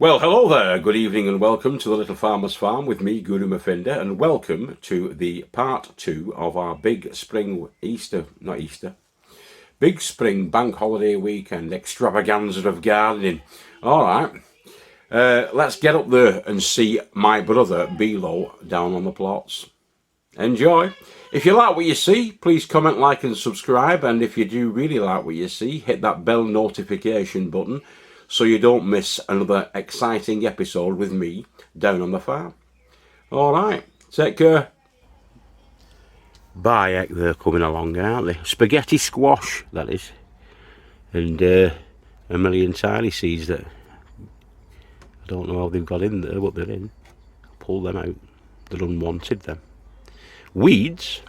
Well, hello there, good evening and welcome to the Little Farmer's Farm with me, Guru Mafinda, and welcome to the part 2 of our big spring big spring bank holiday weekend extravaganza of gardening. Alright, let's get up there and see my brother Bilo down on the plots. Enjoy! If you like what you see, please comment, like and subscribe, and if you do really like what you see, hit that bell notification button so you don't miss another exciting episode with me down on the farm. Alright, take care. By heck, they're coming along, aren't they? Spaghetti squash, that is. And a million tiny seeds that I don't know how they've got in there, but they're in. Pull them out. They're unwanted, them. Weeds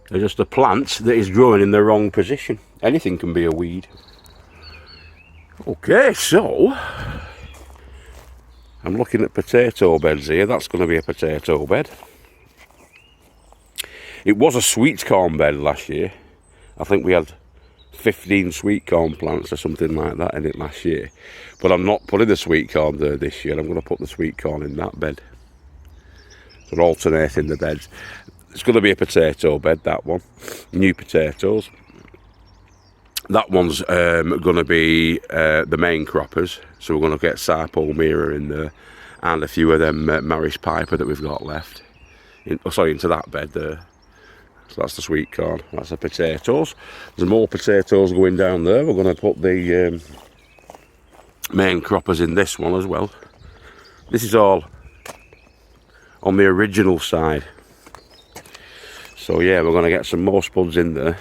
are just a plant that is growing in the wrong position. Anything can be a weed. Okay, so I'm looking at potato beds here. That's going to be a potato bed. It was a sweet corn bed last year. I think we had 15 sweet corn plants or something like that in it last year. But I'm not putting the sweet corn there this year. I'm going to put the sweet corn in that bed. So alternating the beds. It's going to be a potato bed, that one. New potatoes. That one's going to be the main croppers, so we're going to get Sarpo Mira in there, and a few of them Marish Piper that we've got left. Into that bed there. So that's the sweet corn, that's the potatoes. There's more potatoes going down there. We're going to put the main croppers in this one as well. This is all on the original side. So yeah, we're going to get some more spuds in there.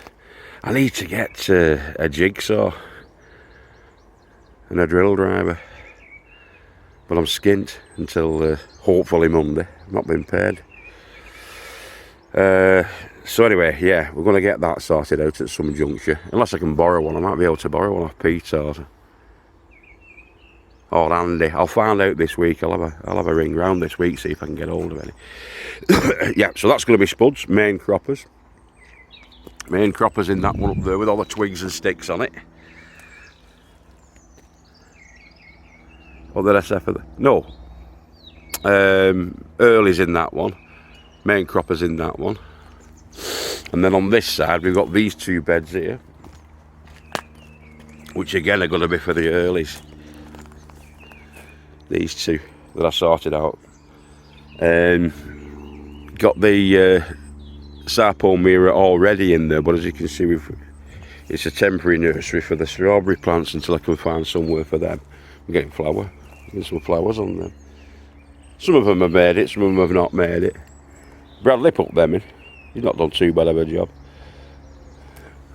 I need to get a jigsaw and a drill driver, but I'm skint until hopefully Monday. I've not been paid. So anyway, yeah, we're going to get that sorted out at some juncture. Unless I can borrow one, I might be able to borrow one off Pete or Andy. I'll find out this week. I'll have a ring round this week, see if I can get hold of any. Yeah, so that's going to be spuds, main croppers. Main croppers in that one up there with all the twigs and sticks on it. What did I say for that? No. Early's in that one. Main croppers in that one. And then on this side we've got these two beds here, which again are going to be for the earlies. These two that I sorted out. Got the Sarpo Mira already in there, but as you can see, it's a temporary nursery for the strawberry plants until I can find somewhere for them. I'm getting some flowers on them. Some of them have made it, some of them have not made it. Bradley put them in. He's not done too bad of a job.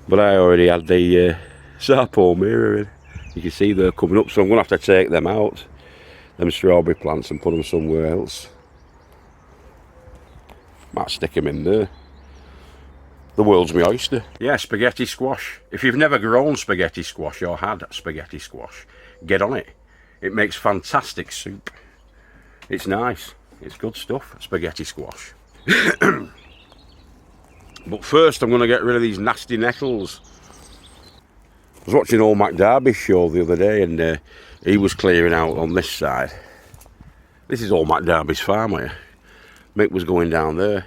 But I already had the Sarpo Mira in. You can see they're coming up, so I'm going to have to take them out, them strawberry plants, and put them somewhere else. Might stick them in there. The world's my oyster. Yeah, spaghetti squash. If you've never grown spaghetti squash or had spaghetti squash, get on it. It makes fantastic soup. It's nice. It's good stuff, spaghetti squash. But first I'm going to get rid of these nasty nettles. I was watching old McDarby's show the other day, and he was clearing out on this side. This is old McDarby's farm here. Mick was going down there.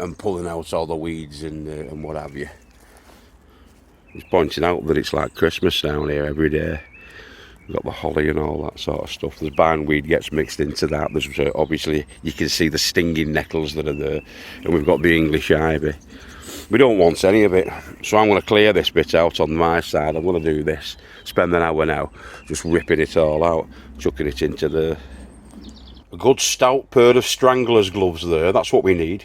And pulling out all the weeds and what have you. He's pointing out that it's like Christmas down here every day. We've got the holly and all that sort of stuff. There's bindweed gets mixed into that. There's obviously, you can see the stinging nettles that are there. And we've got the English ivy. We don't want any of it. So I'm going to clear this bit out on my side. I'm going to do this. Spend an hour now just ripping it all out. Chucking it into there. A good stout pair of strangler's gloves there. That's what we need.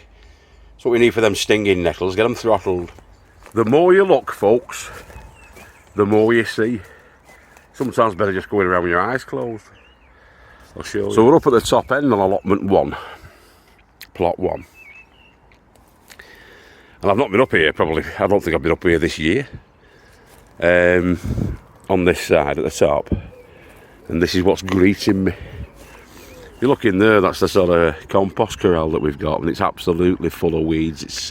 That's what we need for them stinging nettles. Get them throttled. The more you look, folks, the more you see. Sometimes better just going around with your eyes closed. I'll show you. So we're up at the top end on allotment 1. Plot 1. And I've not been up here probably, I don't think I've been up here this year. On this side at the top. And this is what's greeting me. If you look in there, that's the sort of compost corral that we've got, and it's absolutely full of weeds. It's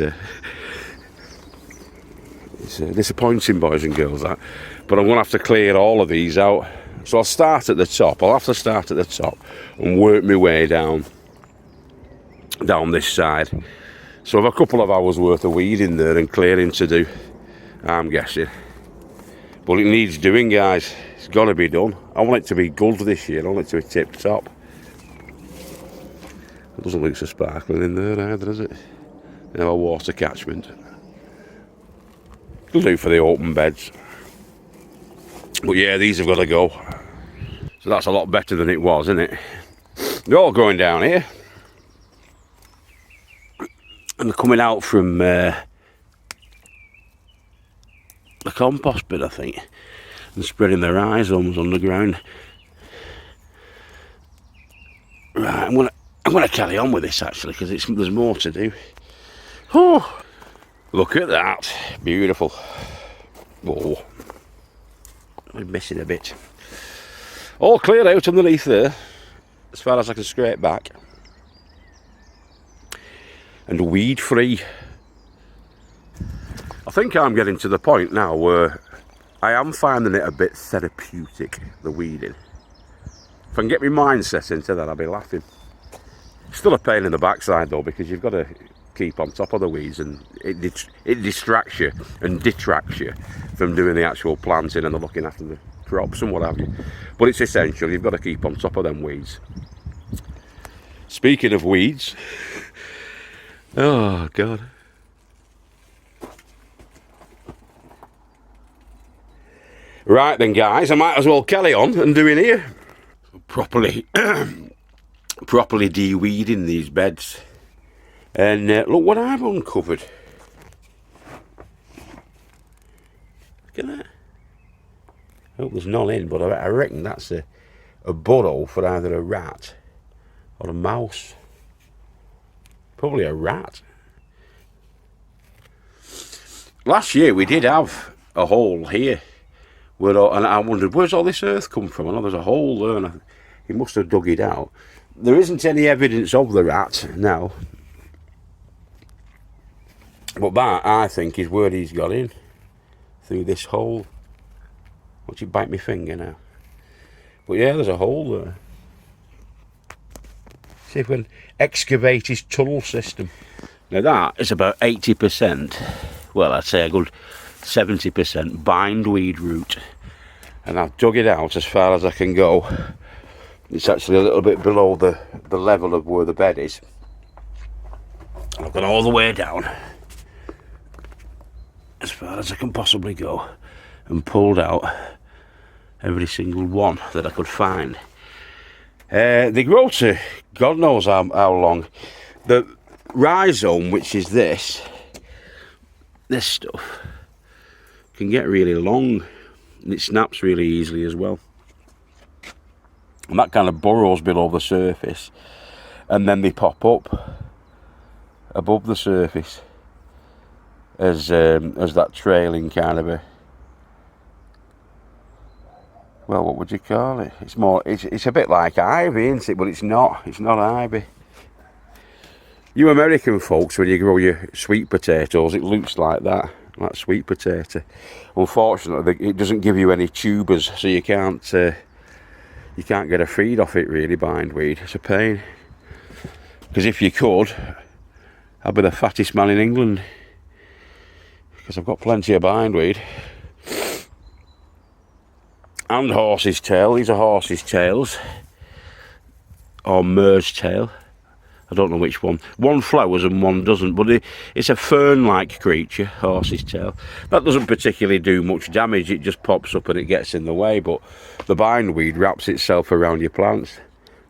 It's disappointing, boys and girls, that. But I'm going to have to clear all of these out. So I'll start at the top. I'll have to start at the top and work my way down this side. So I've a couple of hours worth of weeding there and clearing to do, I'm guessing. But it needs doing, guys. It's got to be done. I want it to be good this year. I want it to be tip top. It doesn't look so sparkling in there either, does it? You know, a water catchment. It'll do for the open beds. But yeah, these have got to go. So that's a lot better than it was, isn't it? They're all going down here. And they're coming out from the compost bin, I think. And spreading their rhizomes underground. Right, I'm gonna carry on with this actually, because there's more to do. Oh, look at that. Beautiful. Whoa. I'm missing a bit. All cleared out underneath there, as far as I can scrape back. And weed free. I think I'm getting to the point now where I am finding it a bit therapeutic, the weeding. If I can get my mindset into that, I'll be laughing. Still a pain in the backside though, because you've got to keep on top of the weeds, and it distracts you and detracts you from doing the actual planting and the looking after the crops and what have you. But it's essential. You've got to keep on top of them weeds. Speaking of weeds, oh God. Right then, guys, I might as well carry on and do in here. Properly de-weeding these beds. And look what I've uncovered. Look at that. I hope there's none in, but I reckon that's a burrow for either a rat or a mouse. Probably a rat. Last year we did have a hole here. And I wondered, where's all this earth come from? I know there's a hole there, and he must have dug it out. There isn't any evidence of the rat now. But that, I think, is where he's got in. Through this hole. Watch it bite my finger now. But yeah, there's a hole there. See if we can excavate his tunnel system. Now that is about 80%, well, I'd say a good 70% bindweed root. And I've dug it out as far as I can go. It's actually a little bit below the level of where the bed is. And I've gone all the way down, as far as I can possibly go, and pulled out every single one that I could find. They grow to God knows how long. The rhizome, which is this stuff, can get really long, and it snaps really easily as well. And that kind of burrows below the surface, and then they pop up above the surface as that trailing kind of a, well, what would you call it? It's a bit like ivy, isn't it? But it's not ivy. You American folks, when you grow your sweet potatoes, it looks like that, like sweet potato. Unfortunately, it doesn't give you any tubers, so you can't get a feed off it really, bindweed. It's a pain. Because if you could, I'd be the fattest man in England. Because I've got plenty of bindweed. And horse's tail. These are horse's tails. Or mare's tail. I don't know which one. One flowers and one doesn't, but it's a fern-like creature, horse's tail. That doesn't particularly do much damage, it just pops up and it gets in the way, but the bindweed wraps itself around your plants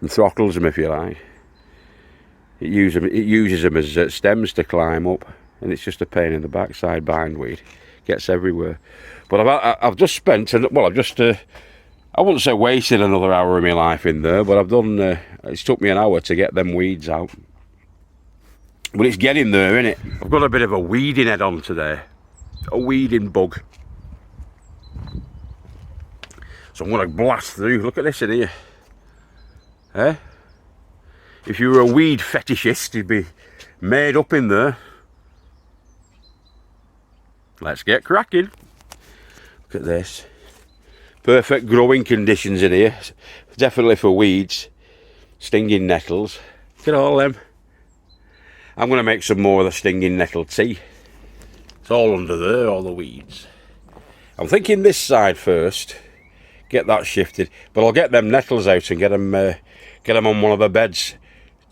and throttles them, if you like. It uses them as stems to climb up, and it's just a pain in the backside, bindweed. Gets everywhere. But I've just spent, I wouldn't say wasted another hour of my life in there, but I've done, it's took me an hour to get them weeds out. But it's getting there, innit? I've got a bit of a weeding head on today. A weeding bug. So I'm going to blast through. Look at this in here. Eh? If you were a weed fetishist, you'd be made up in there. let's get cracking. Look at this. Perfect growing conditions in here. Definitely for weeds. Stinging nettles. Look at all them. I'm going to make some more of the stinging nettle tea. It's all under there, all the weeds. I'm thinking this side first. Get that shifted. But I'll get them nettles out and get them on one of the beds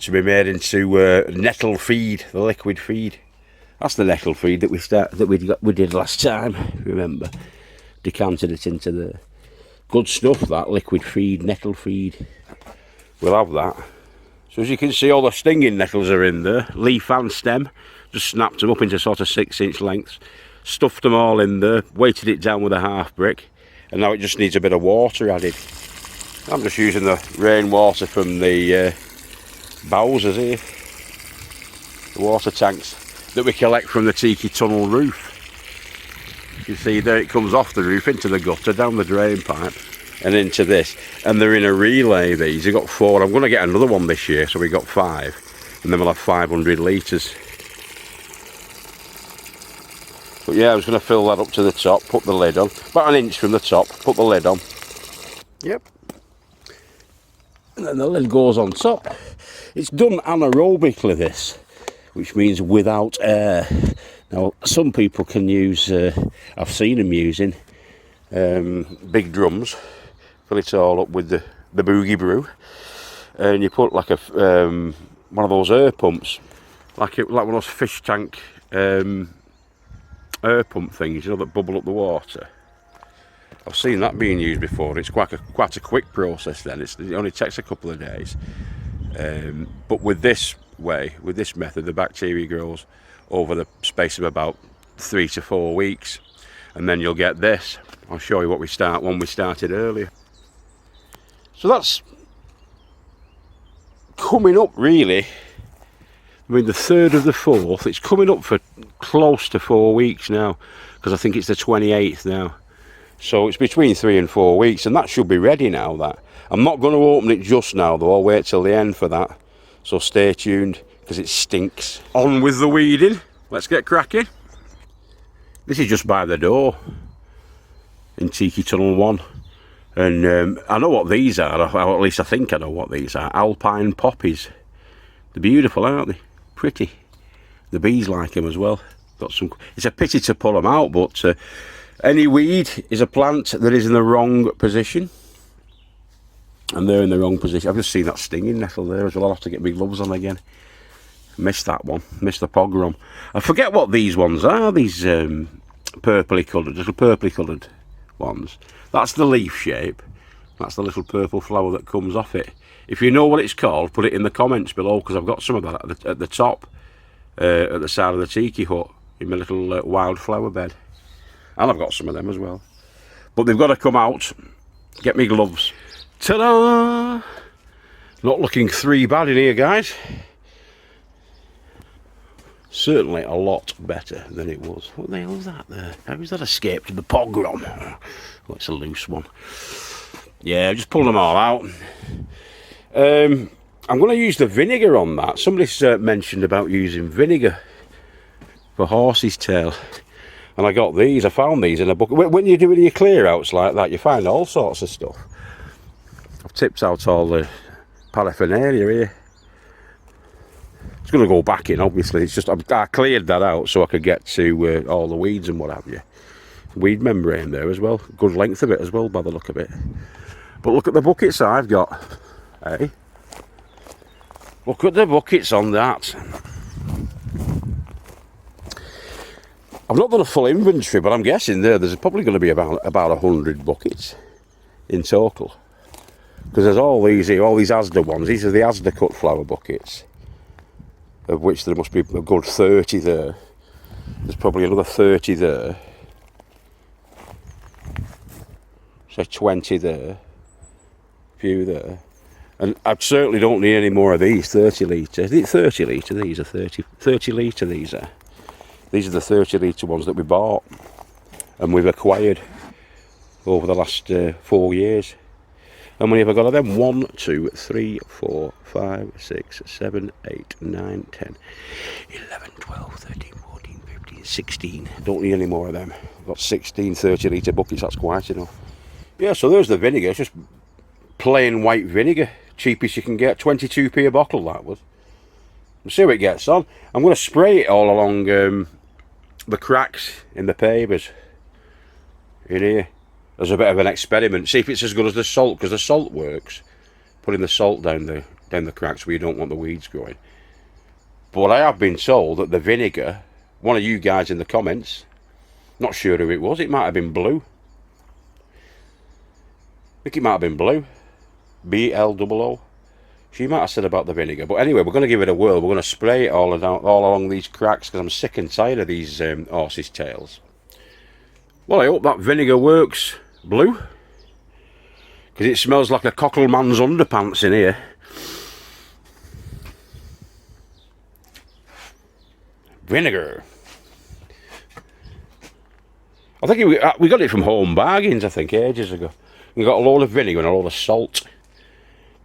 to be made into nettle feed, the liquid feed. That's the nettle feed that we did last time, remember. Decanted it into the good stuff, that liquid feed, nettle feed. We'll have that. So as you can see, all the stinging nettles are in there, leaf and stem. Just snapped them up into sort of 6-inch lengths. Stuffed them all in there, weighted it down with a half brick. And now it just needs a bit of water added. I'm just using the rainwater from the Bowsers here. The water tanks that we collect from the tiki tunnel roof. You see there it comes off the roof into the gutter, down the drain pipe and into this. And they're in a relay, these. We've got 4. I'm going to get another one this year, so we got 5. And then we'll have 500 litres. But yeah, I was going to fill that up to the top, put the lid on. About 1 inch from the top, put the lid on. Yep. And then the lid goes on top. It's done anaerobically, this, which means without air. Now, some people can use, I've seen them using big drums, fill it all up with the boogie brew, and you put like a one of those air pumps, like one of those fish tank air pump things, you know, that bubble up the water. I've seen that being used before. It's quite a quick process then. It only takes a couple of days. But with this way, with this method, the bacteria grows over the space of about 3 to 4 weeks. And then you'll get this. I'll show you what we started earlier. So that's coming up really. I mean, the 3rd of the 4th, it's coming up for close to 4 weeks now, because I think it's the 28th now. So it's between 3 and 4 weeks, and that should be ready now, that. I'm not going to open it just now, though. I'll wait till the end for that. So stay tuned, because it stinks. On with the weeding. Let's get cracking. This is just by the door in Tiki Tunnel 1. And I know what these are, or at least I think I know what these are. Alpine Poppies. They're beautiful, aren't they? Pretty. The bees like them as well. Got some. It's a pity to pull them out, but any weed is a plant that is in the wrong position. And they're in the wrong position. I've just seen that stinging nettle there as well. I'll have to get my gloves on again. Missed that one. Missed the pogrom. I forget what these ones are. These purpley coloured, little purpley coloured ones. That's the leaf shape. That's the little purple flower that comes off it. If you know what it's called, put it in the comments below, because I've got some of that at the top, at the side of the tiki hut, in my little wildflower bed. And I've got some of them as well. But they've got to come out. Get me gloves. Ta-da! Not looking 3 bad in here, guys. Certainly a lot better than it was. What the hell is that there? How has that escaped the pogrom? Oh, it's a loose one. Yeah, just pull them all out. I'm going to use the vinegar on that. Somebody's mentioned about using vinegar for horse's tail. And I got these. I found these in a book. When you're doing your clear outs like that, you find all sorts of stuff. I've tipped out all the paraphernalia here. It's going to go back in, obviously. It's just I cleared that out so I could get to all the weeds and what have you. Weed membrane there as well. Good length of it as well, by the look of it. But look at the buckets I've got. Hey, look at the buckets on that. I've not done a full inventory, but I'm guessing there's probably going to be about 100 buckets in total. Because there's all these here, all these Asda ones. These are the Asda cut flower buckets, of which there must be a good 30 there. There's probably another 30 there. So 20 there. A few there. And I certainly don't need any more of these 30 litre. Is it 30 litre? These are 30 litre, these are. These are the 30 litre ones that we bought and we've acquired over the last 4 years. How many have I got of them? 1, 2, 3, 4, 5, 6, 7, 8, 9, 10, 11, 12, 13, 14, 15, 16. Don't need any more of them. I've got 16 30-litre buckets, that's quite enough. Yeah, so there's the vinegar. It's just plain white vinegar. Cheapest you can get, 22p a bottle that was. We'll see how it gets on. I'm going to spray it all along the cracks in the pavers in here as a bit of an experiment. See if it's as good as the salt, because the salt works. Putting the salt down the cracks where you don't want the weeds growing. But I have been told that the vinegar, one of you guys in the comments, not sure who it was, it might have been Blue. I think it might have been Blue. BLOO. She might have said about the vinegar. But anyway, we're going to give it a whirl. We're going to spray it all along these cracks, because I'm sick and tired of these horses' tails. Well, I hope that vinegar works, Blue. Because it smells like a cockleman's underpants in here. Vinegar. I think we got it from Home Bargains, I think, ages ago. We got a load of vinegar and a load of salt.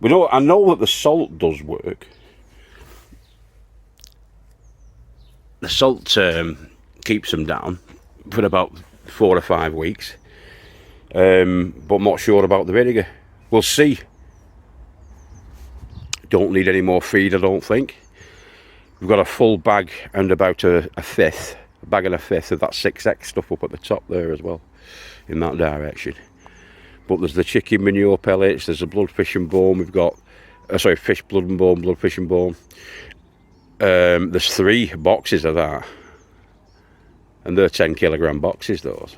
I know that the salt does work. The salt keeps them down for about 4 or 5 weeks. But I'm not sure about the vinegar. We'll see. Don't need any more feed, I don't think. We've got a full bag and about a bag and a fifth of that 6X stuff up at the top there as well, in that direction. But there's the chicken manure pellets, there's the blood, fish and bone. We've got, sorry, fish, blood and bone, blood, fish and bone. There's 3 boxes of that. And they're 10 kilogram boxes, those.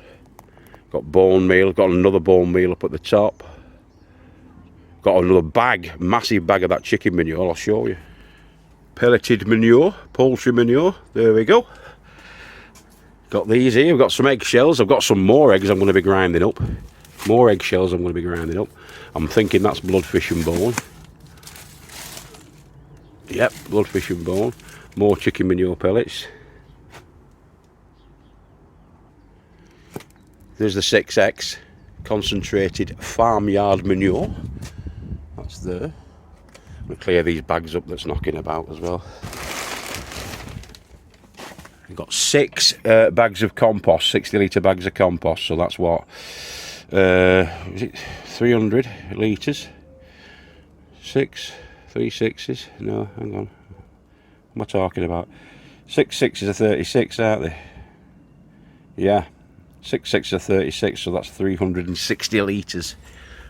Got bone meal, got another bone meal up at the top. Got another bag, massive bag of that chicken manure, I'll show you. Pelleted manure, poultry manure, there we go. Got these here, we've got some eggshells, I've got some more eggs I'm going to be grinding up. More eggshells I'm going to be grinding up. I'm thinking that's blood, fish and bone. Yep, blood, fish and bone. More chicken manure pellets. There's the 6X concentrated farmyard manure. That's there. I'm going to clear these bags up that's knocking about as well. I've got 6 bags of compost, 60-litre bags of compost, so that's what? Is it 300 litres? 3 sixes? No, hang on. What am I talking about? 6 sixes are 36, aren't they? Yeah, 6 sixes are 36, so that's 360 litres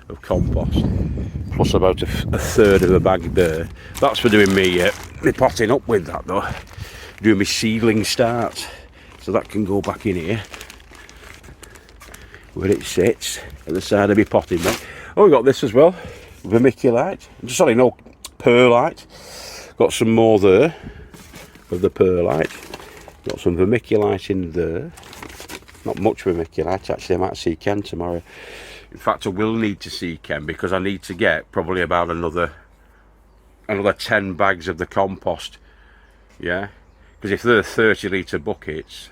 of compost. Plus about a third of the bag there. That's for doing me potting up with that though. Doing my seedling starts. So that can go back in here, where it sits at the side of my potting bag. Oh, we got this as well, vermiculite. Sorry, no, perlite. Got some more there of the perlite. Got some vermiculite in there. Not much vermiculite actually. I might see Ken tomorrow. In fact, I will need to see Ken because I need to get probably about another 10 bags of the compost. Yeah, because if they're 30-litre buckets,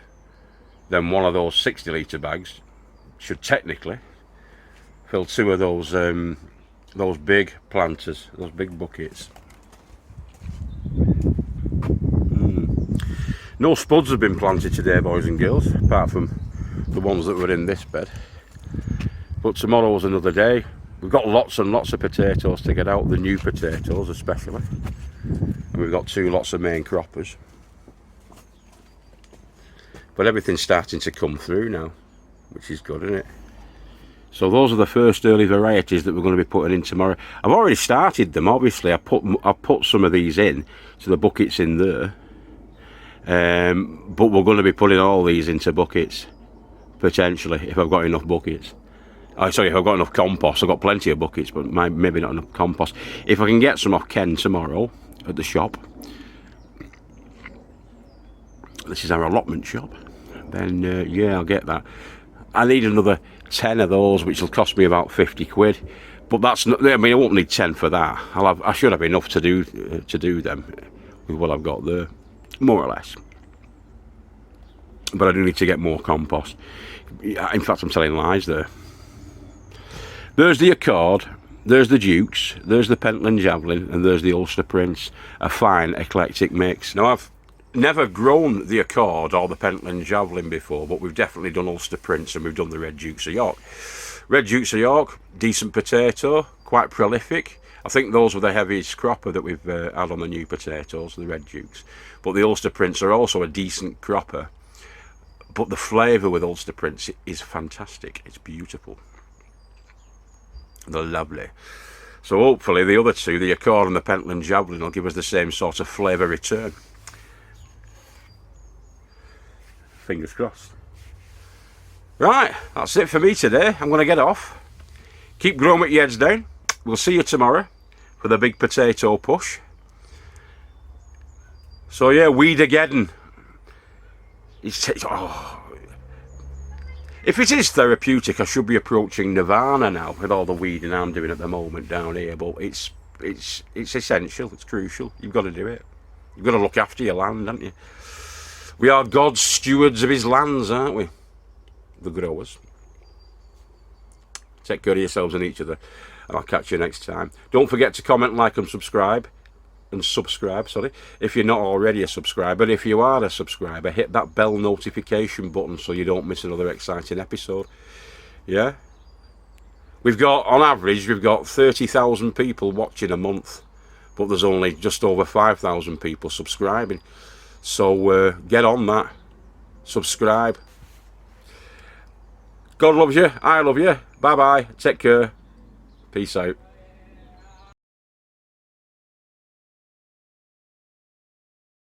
then one of those 60-litre bags should technically fill 2 of those big planters, those big buckets. No spuds have been planted today, boys and girls, apart from the ones that were in this bed. But tomorrow's another day. We've got lots and lots of potatoes to get out, the new potatoes especially. And we've got 2 lots of main croppers. But everything's starting to come through now, which is good, isn't it? So those are the first early varieties that we're going to be putting in tomorrow. I've already started them, obviously. I've put some of these in, so the buckets in there. But we're going to be putting all these into buckets, potentially, if I've got enough buckets. Oh, sorry, if I've got enough compost. I've got plenty of buckets, but maybe not enough compost. If I can get some off Ken tomorrow at the shop, this is our allotment shop, then yeah, I'll get that. I need another 10 of those, which will cost me about 50 quid. But that's not, I mean, I won't need 10 for that. I should have enough to do them with what I've got there, more or less. But I do need to get more compost. In fact, I'm telling lies there. There's the Accord, there's the Dukes, there's the Pentland Javelin, and there's the Ulster Prince. A fine eclectic mix. Now I've never grown the Accord or the Pentland Javelin before, but we've definitely done Ulster Prince and we've done the Red Dukes of York. Red Dukes of York, decent potato, quite prolific. I think those were the heaviest cropper that we've had on the new potatoes, the Red Dukes. But the Ulster Prince are also a decent cropper. But the flavour with Ulster Prince is fantastic. It's beautiful. They're lovely. So hopefully the other two, the Accord and the Pentland Javelin, will give us the same sort of flavour return. Fingers crossed. Right, that's it for me today. I'm going to get off. Keep growing with your heads down. We'll see you tomorrow for the big potato push. So yeah, Weedageddon. If it is therapeutic, I should be approaching nirvana now with all the weeding I'm doing at the moment down here. But it's essential. It's crucial. You've got to do it. You've got to look after your land, haven't you? We are God's stewards of his lands, aren't we? The growers. Take care of yourselves and each other, and I'll catch you next time. Don't forget to comment, like and subscribe. If you're not already a subscriber. If you are a subscriber, hit that bell notification button so you don't miss another exciting episode. Yeah, we've got, on average, we've got 30,000 people watching a month, but there's only just over 5,000 people subscribing. So get on that, subscribe. God loves you, I love you. Bye bye, take care, peace out.